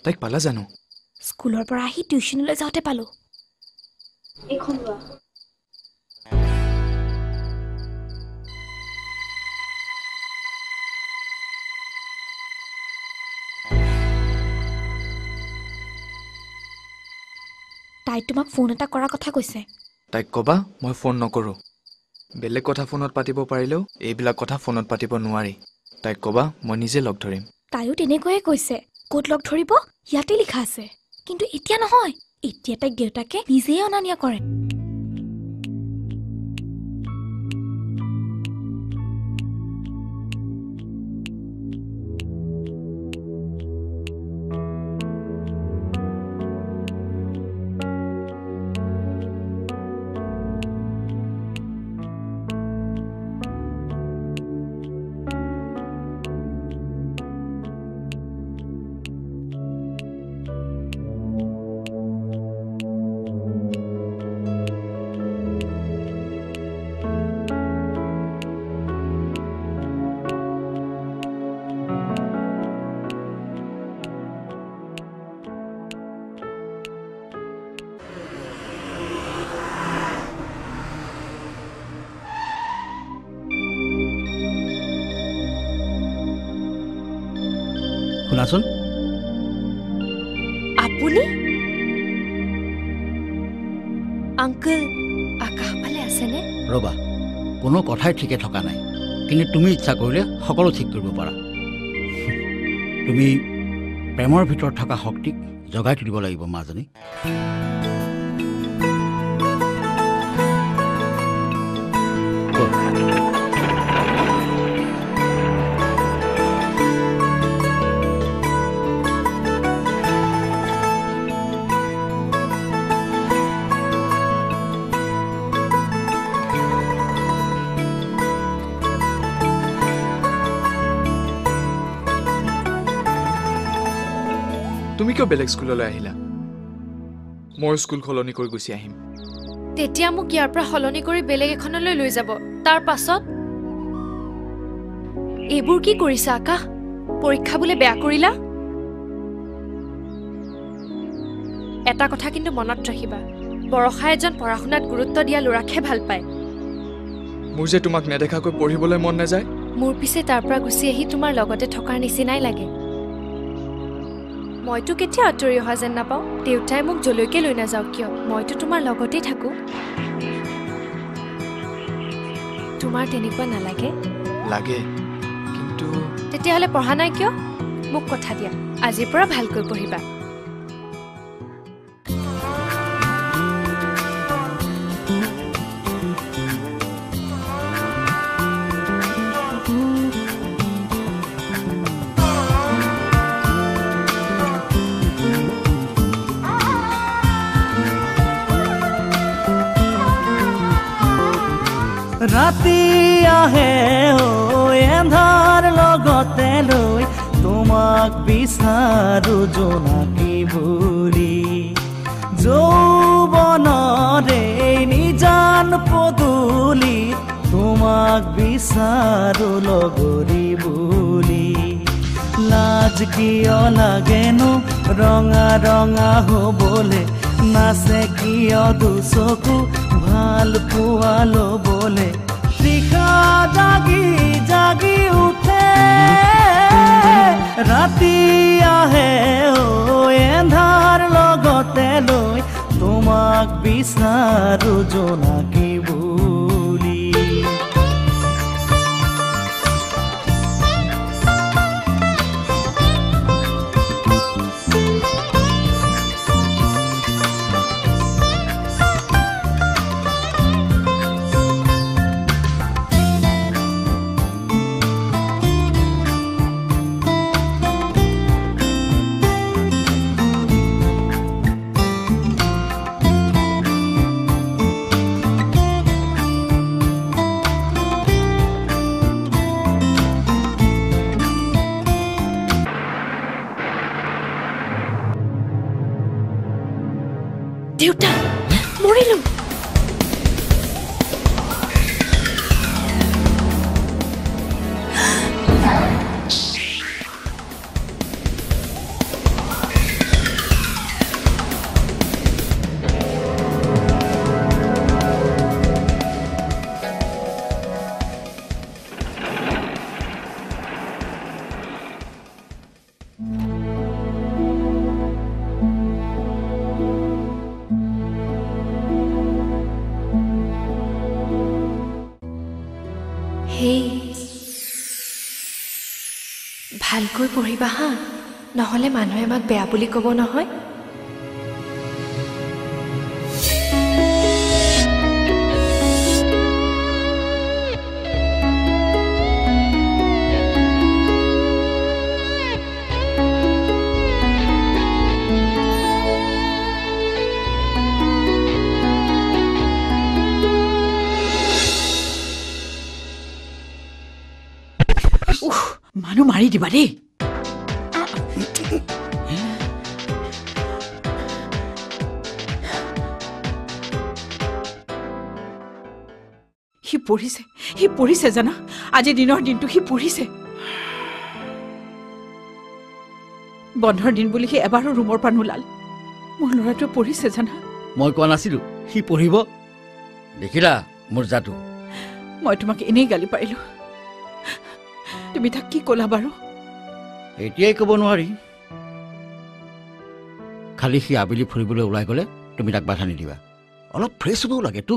তাইক পালা জানো? স্কুলৰ পৰা আহি টিউচনলৈ যাওঁতে পালো। এখন লোৱা। তাই তোমাক ফোন এটা কৰাৰ কথা কৈছে। তাইক ক'বা মই ফোন নকৰোঁ। বেলেগ কথা ফোনত পাতিব পাৰিলেও এইবিলাক কথা ফোনত পাতিব নোৱাৰি। তাইক ক'বা মই নিজে লগ ধৰিম। তাইও তেনেকৈয়ে কৈছে। ক'ত লগ ধৰিব ইয়াতে লিখা আছে। কিন্তু এতিয়া নহয়, এতিয়া তাইক দেউতাকে নিজেই অনা নিয়া কৰে। শুনাচোন, আপুনি আংকল আকাশ ফালে আছেনে? ৰ'বা, কোনো কথাই ঠিকে থকা নাই, কিন্তু তুমি ইচ্ছা কৰিলে সকলো ঠিক কৰিব পাৰা। তুমি প্ৰেমৰ ভিতৰত থকা শক্তিক জগাই তুলিব লাগিব মাজনী। তুমি কিয় বেলেগ স্কুললৈ আহিলা? মই স্কুল সলনি কৰি গুচি আহিম। তেতিয়া মোক ইয়াৰ পৰা সলনি কৰি বেলেগ এখনলৈ লৈ যাব। তাৰ পাছত এইবোৰ কি কৰিছা আকাশ? পৰীক্ষা বোলে বেয়া কৰিলা? এটা কথা কিন্তু মনত ৰাখিবা, বৰষা এজন পঢ়া শুনাত গুৰুত্ব দিয়া ল'ৰাকহে ভাল পায়। মোৰ যে তোমাক নেদেখাকৈ পঢ়িবলৈ মন নাযায়। মোৰ পিছে তাৰ পৰা গুচি আহি তোমাৰ লগতে থকাৰ নিচিনাই লাগে। মইতো কেতিয়া আঁতৰি অহা যেন নাপাওঁ। দেউতাই মোক যলৈকে লৈ নাযাওঁ কিয়, মইতো তোমাৰ লগতেই থাকোঁ। তোমাৰ তেনেকুৱা নালাগে? লাগে, কিন্তু তেতিয়াহ'লে পঢ়া নাই কিয়? মোক কথা দিয়া, আজিৰ পৰা ভালকৈ পঢ়িবা। ৰাতি আহে এন্ধাৰ লগতে লৈ তোমাক বিচাৰো জোনাকী বুলি। যৌৱনৰে নিজান পদূলি তোমাক বিচাৰো লগৰী বুলি। লাজ কিয় লাগেনো ৰঙা ৰঙা হ'বলে, নাচে কিয় দুচকু ভাল পোৱা ল'বলে। নিশা জাগি জাগি উঠে ৰাতি আহে এন্ধাৰ লগতে লৈ তোমাক বিচাৰো জোনাকী বুলি। দেউতা মৰিলো। ভালকৈ পঢ়িবা হা, নহ'লে মানুহে আমাক বেয়া বুলি ক'ব নহয়। মানুহ মাৰি দিবা দেই। সি পঢ়িছে জানা, আজি দিনৰ দিনটো সি পঢ়িছে। বন্ধৰ দিন বুলি সি এবাৰো ৰুমৰ পৰা নোলাল। মোৰ ল'ৰাটোৱে পঢ়িছে জানা। মই কোৱা নাছিলো সি পঢ়িব? দেখিলা মোৰ যাদু। মই তোমাক এনেই গালি পাৰিলো, তুমি তাক কি ক'লা বাৰু? এতিয়াই ক'ব নোৱাৰি। খালি সি আবেলি ফুৰিবলৈ ওলাই গ'লে তুমি তাক বাধা নিদিবা। অলপ ফ্ৰেছ হ'বও লাগেতো।